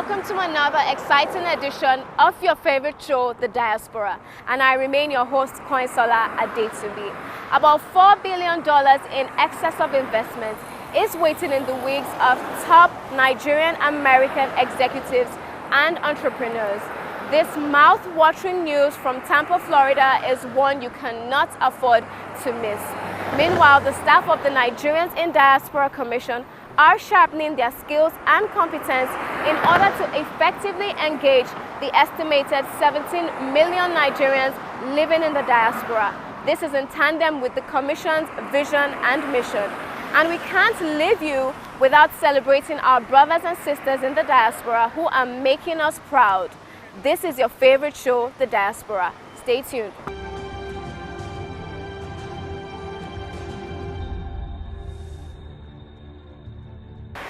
welcome to another exciting edition of your favorite show, The Diaspora. And I remain your host, Koinsola Adetubi. About $4 billion in excess of investment is waiting in the wings of top Nigerian American executives and entrepreneurs. This mouth-watering news from Tampa, Florida is one you cannot afford to miss. Meanwhile, the staff of the Nigerians in Diaspora Commission are sharpening their skills and competence in order to effectively engage the estimated 17 million Nigerians living in the diaspora. This is in tandem with the Commission's vision and mission. And we can't leave you without celebrating our brothers and sisters in the diaspora who are making us proud. This is your favorite show, The Diaspora. Stay tuned.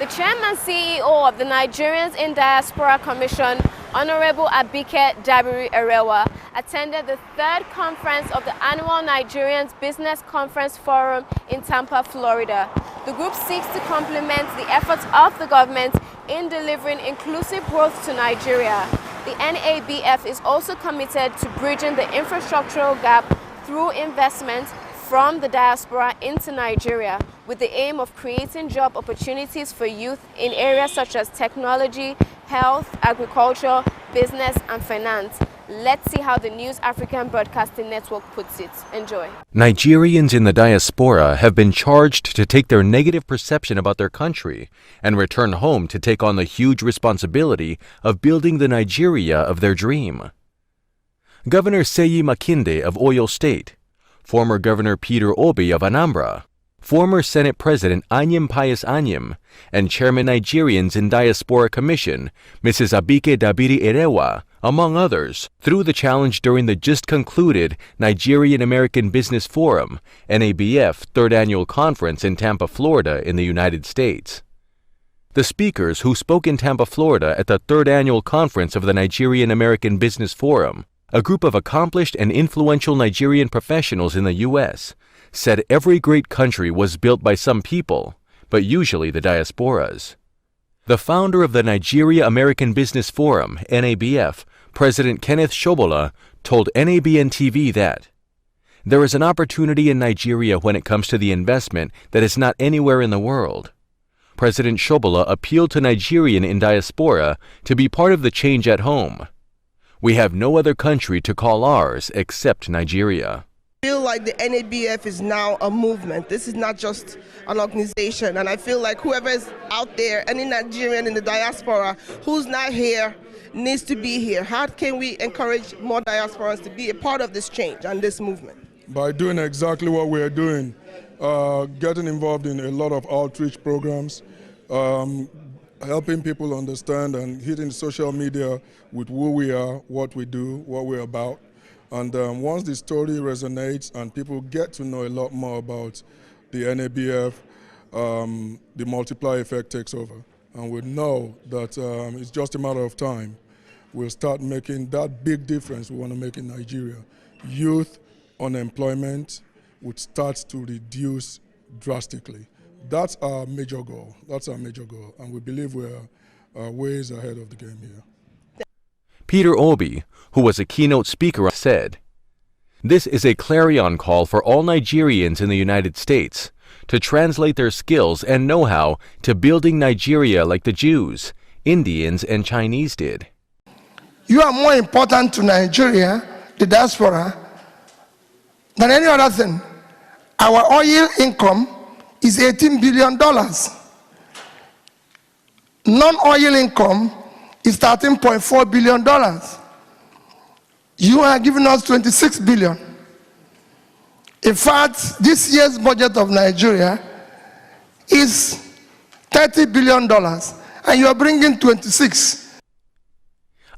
The Chairman CEO of the Nigerians in Diaspora Commission, Honorable Abike Dabiri Erewa, attended the third conference of the annual Nigerians Business Conference Forum in Tampa, Florida. The group seeks to complement the efforts of the government in delivering inclusive growth to Nigeria. The NABF is also committed to bridging the infrastructural gap through investment from the diaspora into Nigeria, with the aim of creating job opportunities for youth in areas such as technology, health, agriculture, business, and finance. Let's see how the News African Broadcasting Network puts it. Enjoy. Nigerians in the diaspora have been charged to take their negative perception about their country and return home to take on the huge responsibility of building the Nigeria of their dream. Governor Seyi Makinde of Oyo State, former Governor Peter Obi of Anambra, former Senate President Anyim Pius Anyim, and Chairman Nigerians in Diaspora Commission, Mrs. Abike Dabiri Erewa, among others, threw the challenge during the just-concluded Nigerian American Business Forum, NABF, third annual conference in Tampa, Florida, in the United States. The speakers who spoke in Tampa, Florida at the third annual conference of the Nigerian American Business Forum, a group of accomplished and influential Nigerian professionals in the U.S., said every great country was built by some people, but usually the diasporas. The founder of the Nigeria American Business Forum, NABF, President Kenneth Shobola, told NABN-TV that there is an opportunity in Nigeria when it comes to the investment that is not anywhere in the world. President Shobola appealed to Nigerian in diaspora to be part of the change at home. We have no other country to call ours except Nigeria. I feel like the NABF is now a movement. This is not just an organization, and I feel like whoever is out there, any Nigerian in the diaspora who's not here needs to be here. How can we encourage more diasporans to be a part of this change and this movement? By doing exactly what we are doing, getting involved in a lot of outreach programs, helping people understand and hitting social media with who we are, what we do, what we're about. And once the story resonates and people get to know a lot more about the NABF, the multiplier effect takes over. And we know that it's just a matter of time. We'll start making that big difference we want to make in Nigeria. Youth unemployment would start to reduce drastically. That's our major goal. That's our major goal. And we believe we're ways ahead of the game here. Peter Obi, who was a keynote speaker, said, "This is a clarion call for all Nigerians in the United States to translate their skills and know-how to building Nigeria like the Jews, Indians, and Chinese did." You are more important to Nigeria, the diaspora, than any other thing. Our oil income is $18 billion. Non-oil income is $13.4 billion. You are giving us $26 billion. In fact, this year's budget of Nigeria is $30 billion, and you are bringing 26.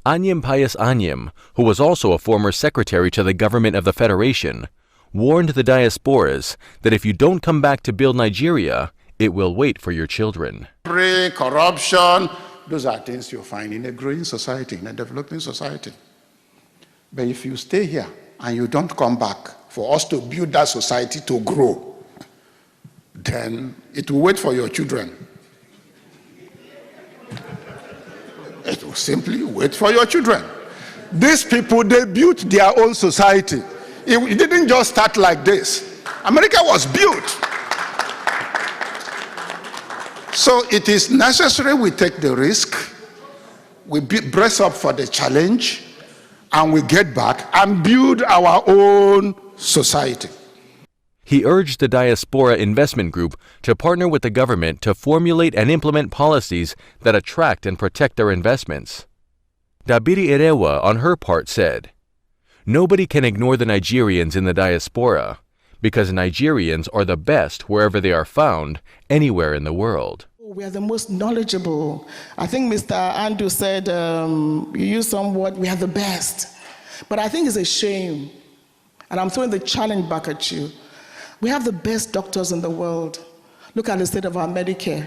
Anyim Pius Anyim, who was also a former secretary to the government of the Federation, warned the diasporas that if you don't come back to build Nigeria, it will wait for your children. Corruption, those are things you'll find in a growing society, in a developing society. But if you stay here and you don't come back for us to build that society to grow, then it will wait for your children. It was simply wait for your children. These people, they built their own society. It didn't just start like this. America was built. So it is necessary we take the risk, we brace up for the challenge, and we get back and build our own society. He urged the Diaspora Investment Group to partner with the government to formulate and implement policies that attract and protect their investments. Dabiri Erewa, on her part, said, "Nobody can ignore the Nigerians in the diaspora, because Nigerians are the best wherever they are found, anywhere in the world." We are the most knowledgeable. I think Mr. Andu said, you used some word, we are the best. But I think it's a shame, and I'm throwing the challenge back at you. We have the best doctors in the world. Look at the state of our Medicare.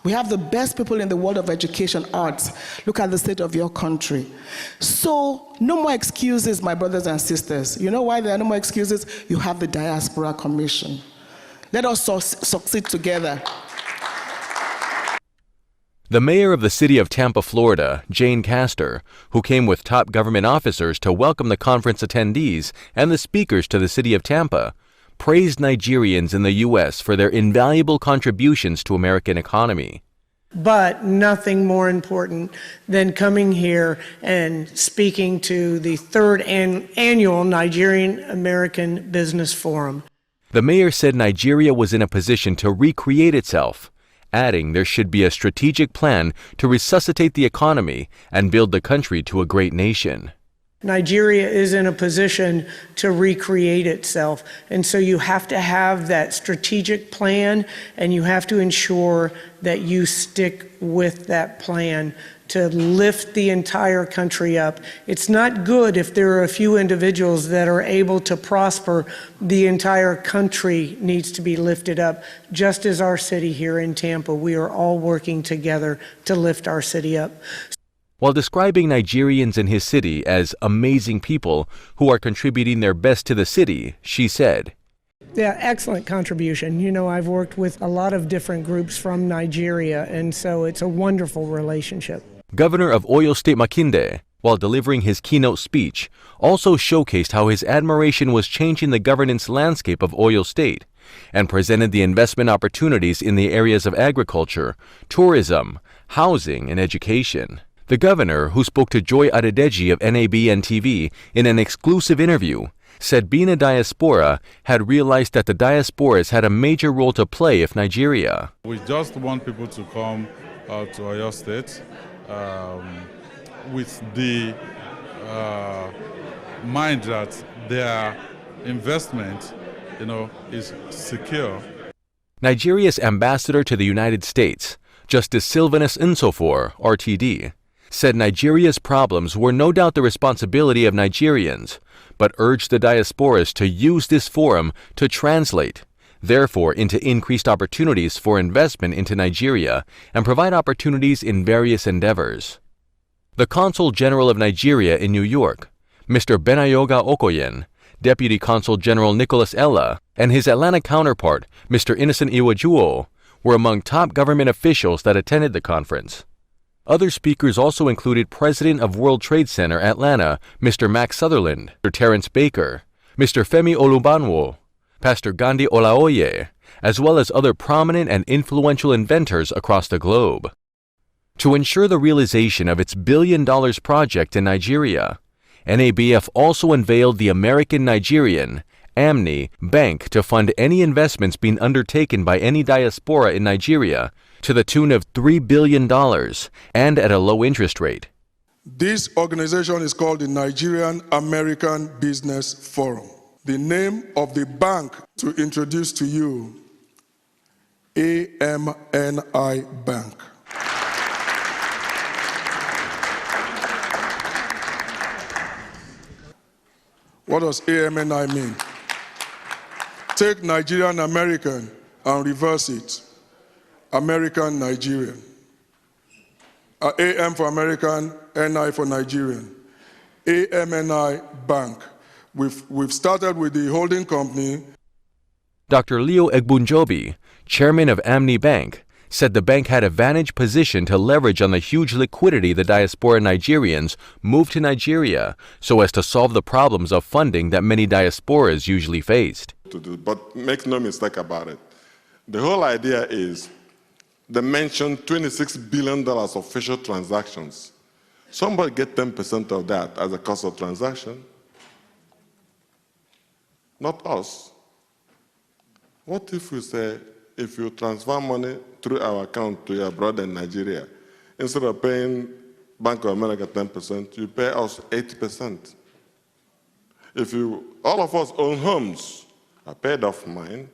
We have the best people in the world of education, arts. Look at the state of your country. So, no more excuses, my brothers and sisters. You know why there are no more excuses? You have the Diaspora Commission. Let us succeed together. The mayor of the city of Tampa, Florida, Jane Castor, who came with top government officers to welcome the conference attendees and the speakers to the city of Tampa, praised Nigerians in the U.S. for their invaluable contributions to American economy. But nothing more important than coming here and speaking to the third annual Nigerian American Business Forum. The mayor said Nigeria was in a position to recreate itself, adding there should be a strategic plan to resuscitate the economy and build the country to a great nation. Nigeria is in a position to recreate itself, and so you have to have that strategic plan, and you have to ensure that you stick with that plan to lift the entire country up. It's not good if there are a few individuals that are able to prosper. The entire country needs to be lifted up, just as our city here in Tampa. We are all working together to lift our city up. While describing Nigerians in his city as amazing people who are contributing their best to the city, she said, "Yeah, excellent contribution. You know, I've worked with a lot of different groups from Nigeria, and so it's a wonderful relationship." Governor of Oyo State Makinde, while delivering his keynote speech, also showcased how his admiration was changing the governance landscape of Oyo State and presented the investment opportunities in the areas of agriculture, tourism, housing, and education. The governor, who spoke to Joy Adedeji of NABN TV in an exclusive interview, said being a diaspora had realized that the diasporas had a major role to play if Nigeria. We just want people to come to Oyo State with the mind that their investment, is secure. Nigeria's ambassador to the United States, Justice Sylvanus Nsofor, RTD, said Nigeria's problems were no doubt the responsibility of Nigerians, but urged the diasporas to use this forum to translate, therefore, into increased opportunities for investment into Nigeria and provide opportunities in various endeavors. The Consul General of Nigeria in New York, Mr. Benayoga Okoyen, Deputy Consul General Nicholas Ella, and his Atlanta counterpart, Mr. Innocent Iwajuo, were among top government officials that attended the conference. Other speakers also included President of World Trade Center Atlanta, Mr. Max Sutherland, Mr. Terrence Baker, Mr. Femi Olubanwo, Pastor Gandhi Olaoye, as well as other prominent and influential inventors across the globe. To ensure the realization of its $1 billion project in Nigeria, NABF also unveiled the American Nigerian AMNI Bank to fund any investments being undertaken by any diaspora in Nigeria to the tune of $3 billion and at a low interest rate. This organization is called the Nigerian American Business Forum. The name of the bank to introduce to you, AMNI Bank. What does AMNI mean? Take Nigerian American and reverse it. American Nigerian. AM for American, NI for Nigerian. AMNI Bank. We've started with the holding company. Dr. Leo Egbunjobi, chairman of AMNI Bank, said the bank had a vantage position to leverage on the huge liquidity the diaspora Nigerians moved to Nigeria so as to solve the problems of funding that many diasporas usually faced. But make no mistake about it. The whole idea is they mentioned $26 billion of official transactions. Somebody get 10% of that as a cost of transaction. Not us. What if we say, if you transfer money through our account to your brother in Nigeria, instead of paying Bank of America 10%, you pay us 80%. If all of us own homes, I paid off mine.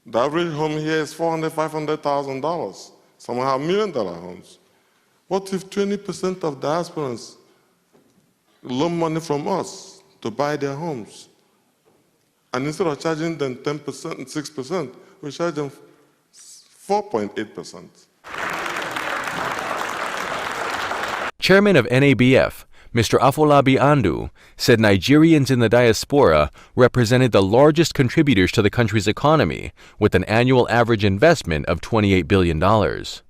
The average home here is $400,000, $500,000. Some have $1 million homes. What if 20% of diasporans loan money from us to buy their homes? And instead of charging them 10% and 6%, we charge them 4.8%. Chairman of NABF, Mr. Afolabi Andu, said Nigerians in the diaspora represented the largest contributors to the country's economy, with an annual average investment of $28 billion. The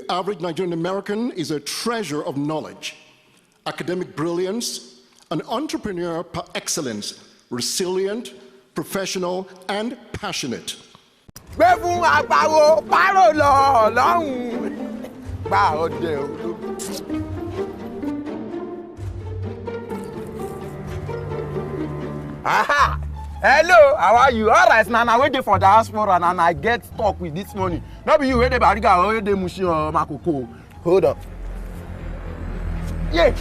average Nigerian American is a treasure of knowledge, academic brilliance, an entrepreneur par excellence, resilient, professional, and passionate. Aha! Hello, how are you? All right, now I wait for diaspora and I get stuck with this money. Not be you wait the bariga or the mushi or makoko. Hold up. Yeah.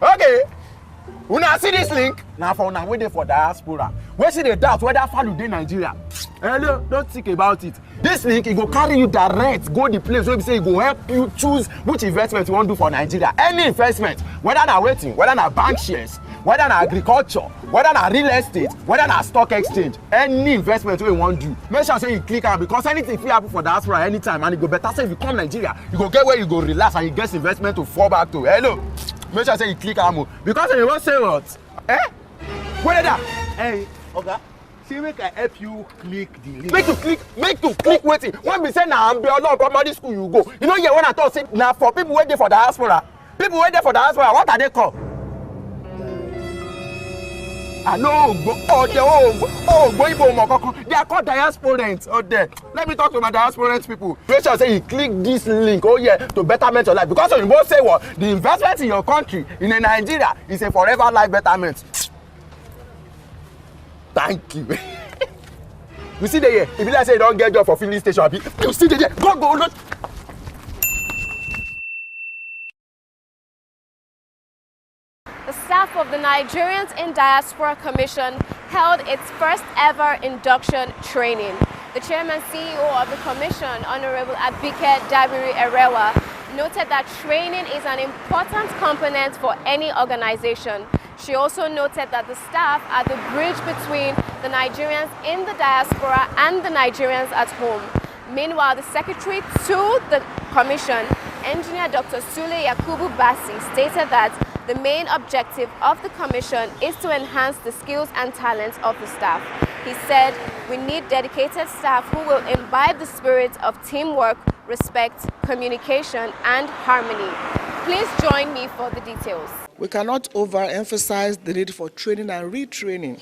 Okay. Una see this link? Now for now waiting for diaspora. Where see the doubt whether follow in Nigeria? Hello, don't think about it. This link it go carry you direct, go the place where we say it go help you choose which investment you want to do for Nigeria. Any investment, whether na waiting, whether na bank shares, whether na agriculture, whether na real estate, whether na stock exchange, any investment you want to do. Make sure say you click on because anything fit happen for diaspora anytime and it go better. Say if you come Nigeria, you go get where you go relax and you get investment to fall back to. Hello, make sure say you click on because you won't say what? Eh? Where is that? Hey, okay. See, make I help you click the link. Make to click waiting. When we say now, I'm be alone primary school you go. You know, yeah, when I talk say now for people waiting for diaspora. People waiting for diaspora, what are they called? I know, they are called diasporans out there. Let me talk to my diasporans people. Make sure say you click this link, oh yeah, to betterment your life. Because you both say what? The investment in your country, in Nigeria, is a forever life betterment. Thank you. You see the here, if you like say you don't get job for filling station, you see the here, go, look. The staff of the Nigerians in Diaspora Commission held its first ever induction training. The chairman CEO of the commission, Honorable Abike Dabiri Erewa, noted that training is an important component for any organization. She also noted that the staff are the bridge between the Nigerians in the diaspora and the Nigerians at home. Meanwhile, the secretary to the commission, Engineer Dr. Sule Yakubu Bassi, stated that the main objective of the commission is to enhance the skills and talents of the staff. He said, we need dedicated staff who will imbibe the spirit of teamwork, respect, communication, and harmony. Please join me for the details. We cannot overemphasize the need for training and retraining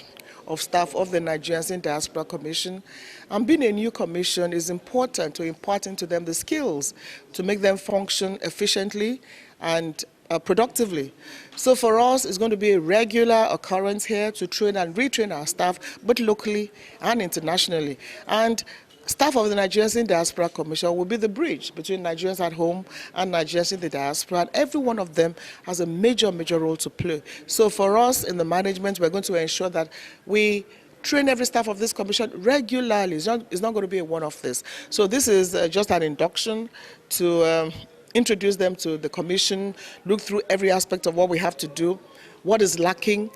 of staff of the Nigerians in Diaspora Commission. And being a new commission is important to impart into them the skills to make them function efficiently and productively. So for us, it's going to be a regular occurrence here to train and retrain our staff, both locally and internationally. And staff of the Nigerians in Diaspora Commission will be the bridge between Nigerians at home and Nigerians in the diaspora, and every one of them has a major role to play. So for us in the management, we're going to ensure that we train every staff of this commission regularly. It's not going to be a one-off this. So this is just an induction to introduce them to the commission, look through every aspect of what we have to do, what is lacking,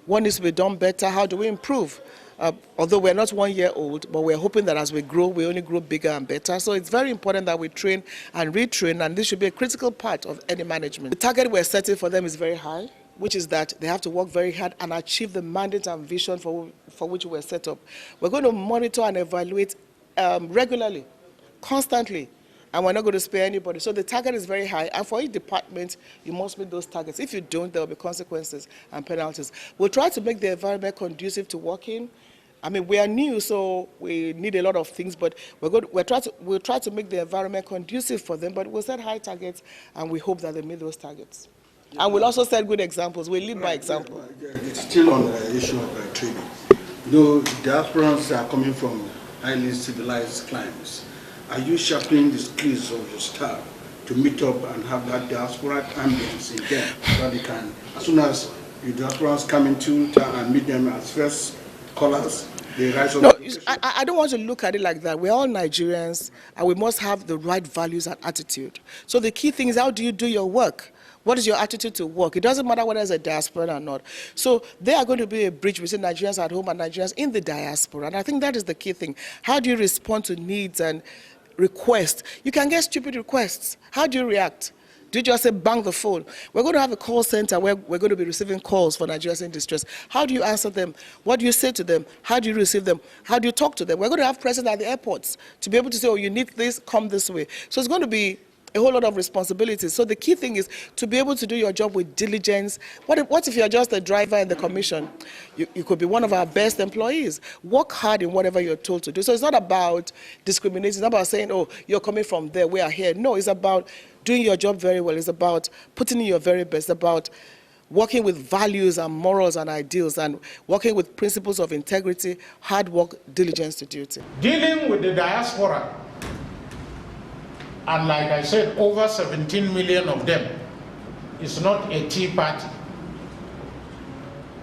what needs to be done better, how do we improve. Although we're not 1 year old, but we're hoping that as we grow, we only grow bigger and better. So it's very important that we train and retrain, and this should be a critical part of any management. The target we're setting for them is very high. which is that they have to work very hard and achieve the mandate and vision for which we were set up. We're going to monitor and evaluate regularly, constantly, and we're not going to spare anybody. So the target is very high, and for each department, you must meet those targets. If you don't, there will be consequences and penalties. We'll try to make the environment conducive to working. I mean, we are new, so we need a lot of things, but we'll try to make the environment conducive for them, but we'll set high targets, and we hope that they meet those targets. And we'll also set good examples. We'll lead by example. It's still on the issue of training. Diasporans are coming from highly civilized climes. Are you sharpening the skills of your staff to meet up and have that diaspora ambience in them, so that they can, as soon as the diasporans come into town and meet them as first callers, they rise up? No, I don't want to look at it like that. We're all Nigerians, and we must have the right values and attitude. So the key thing is, how do you do your work? What is your attitude to work? It doesn't matter whether it's a diaspora or not. So they are going to be a bridge between Nigerians at home and Nigerians in the diaspora. And I think that is the key thing. How do you respond to needs and requests? You can get stupid requests. How do you react? Do you just say, bang the phone? We're going to have a call center where we're going to be receiving calls for Nigerians in distress. How do you answer them? What do you say to them? How do you receive them? How do you talk to them? We're going to have presence at the airports to be able to say, oh, you need this, come this way. So it's going to be a whole lot of responsibilities. So the key thing is to be able to do your job with diligence. What if you're just a driver in the commission? You could be one of our best employees. Work hard in whatever you're told to do. So it's not about discriminating. It's not about saying, oh, you're coming from there, we are here. No, it's about doing your job very well. It's about putting in your very best, about working with values and morals and ideals, and working with principles of integrity, hard work, diligence to duty. Dealing with the diaspora, and like I said, over 17 million of them, is not a tea party.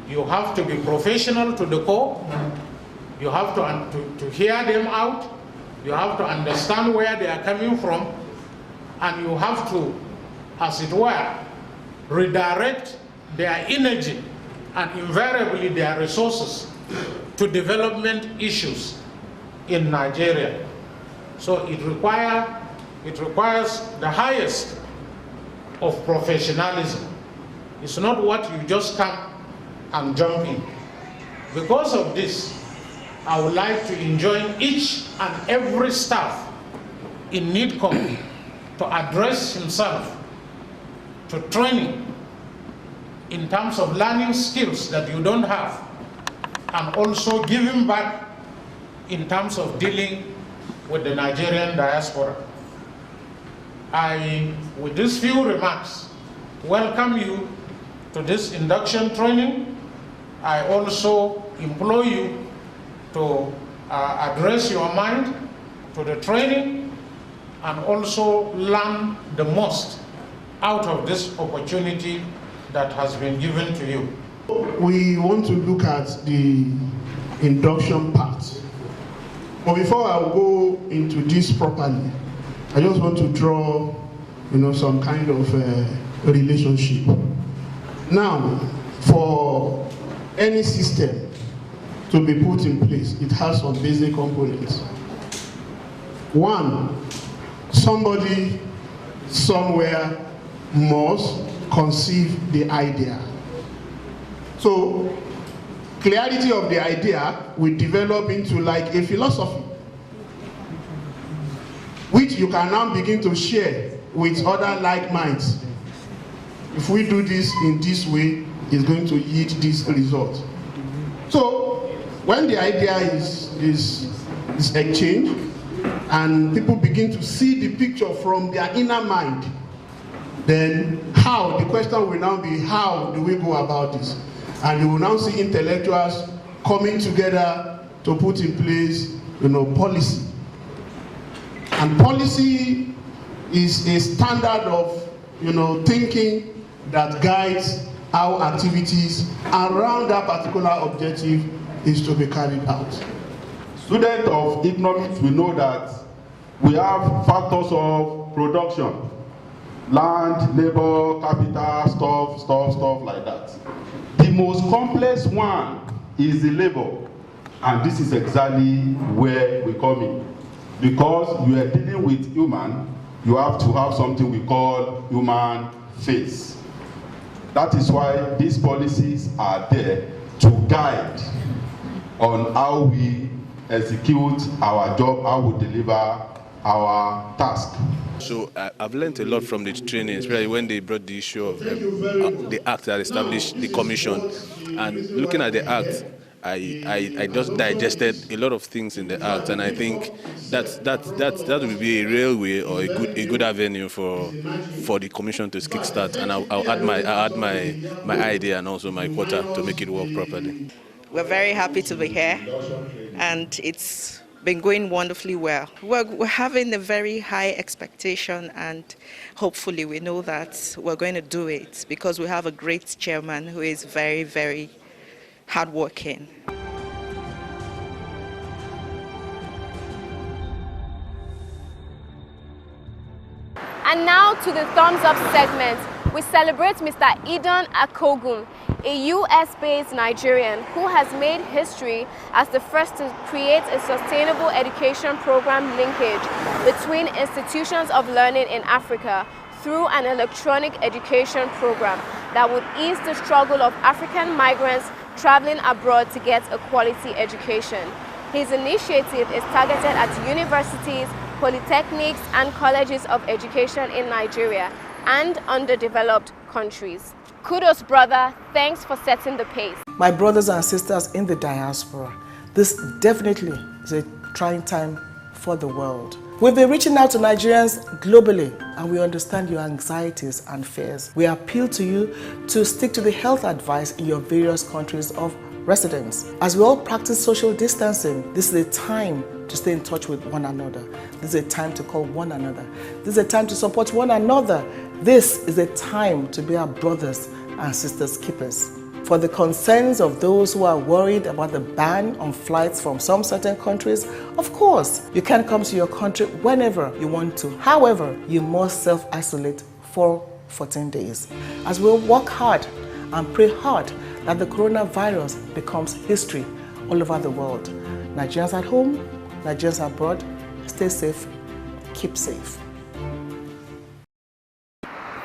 You have to be professional to the core. You have to hear them out. You have to understand where they are coming from. And you have to, as it were, redirect their energy and invariably their resources to development issues in Nigeria. So it requires the highest of professionalism. It's not what you just come and jump in. Because of this, I would like to enjoin each and every staff in NIDCOM to address himself to training in terms of learning skills that you don't have, and also giving back in terms of dealing with the Nigerian diaspora. I, with these few remarks, welcome you to this induction training. I also implore you to address your mind to the training and also learn the most out of this opportunity that has been given to you. We want to look at the induction part. But before I go into this properly, I just want to draw, some kind of relationship. Now, for any system to be put in place, it has some basic components. One, somebody somewhere must conceive the idea. So, clarity of the idea will develop into like a philosophy, which you can now begin to share with other like minds. If we do this in this way, it's going to yield this result. So, when the idea is exchanged, and people begin to see the picture from their inner mind, then the question will now be, how do we go about this? And you will now see intellectuals coming together to put in place, policy. And policy is a standard of, thinking that guides how activities around that particular objective is to be carried out. Students of economics, we know that we have factors of production: land, labor, capital, stuff like that. The most complex one is the labor, and this is exactly where we come in. Because you are dealing with human, you have to have something we call human face. That is why these policies are there to guide on how we execute our job, how we deliver our task. So I've learned a lot from the training, especially when they brought the issue of the act that established the commission. And looking at the act, I just digested a lot of things in the act, and I think that will be a real way or a good avenue for the commission to kickstart. And I'll add my idea and also my quota to make it work properly. We're very happy to be here, and it's been going wonderfully well. We're having a very high expectation, and hopefully we know that we're going to do it because we have a great chairman who is very, very hardworking. And now to the thumbs up segment. We celebrate Mr. Idon Akogun, a US-based Nigerian who has made history as the first to create a sustainable education program linkage between institutions of learning in Africa through an electronic education program that would ease the struggle of African migrants traveling abroad to get a quality education. His initiative is targeted at universities, polytechnics, and colleges of education in Nigeria and underdeveloped countries. Kudos, brother. Thanks for setting the pace. My brothers and sisters in the diaspora, this definitely is a trying time for the world. We've been reaching out to Nigerians globally, and we understand your anxieties and fears. We appeal to you to stick to the health advice in your various countries of residence. As we all practice social distancing, this is a time to stay in touch with one another. This is a time to call one another. This is a time to support one another. This is a time to be our brothers and sisters keepers. For the concerns of those who are worried about the ban on flights from some certain countries, of course, you can come to your country whenever you want to. However, you must self-isolate for 14 days. As we work hard and pray hard that the coronavirus becomes history all over the world. Nigerians at home, Nigerians abroad, stay safe, keep safe.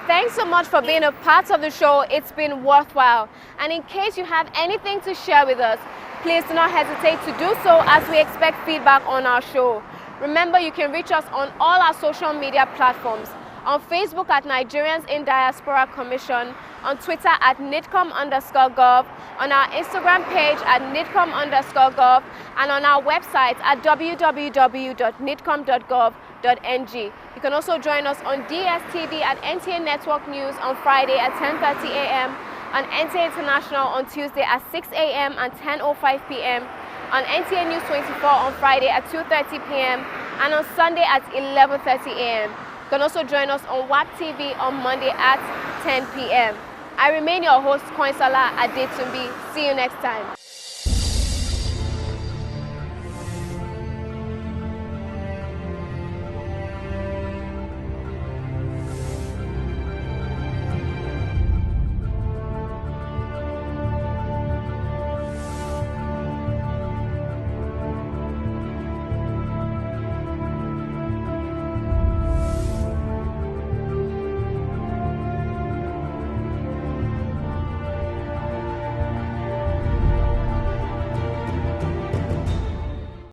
Thanks so much for being a part of the show. It's been worthwhile. And in case you have anything to share with us, please do not hesitate to do so as we expect feedback on our show. Remember, you can reach us on all our social media platforms. On Facebook at Nigerians in Diaspora Commission, on Twitter at NIDCOM_gov, on our Instagram page at NIDCOM_gov, and on our website at www.nidcom.gov.ng. You can also join us on DSTV at NTA Network News on Friday at 10:30 a.m., on NTA International on Tuesday at 6 a.m. and 10:05 p.m., on NTA News 24 on Friday at 2:30 p.m., and on Sunday at 11:30 a.m. You can also join us on WAP TV on Monday at 10 p.m. I remain your host, Koinsola Adetumbi. See you next time.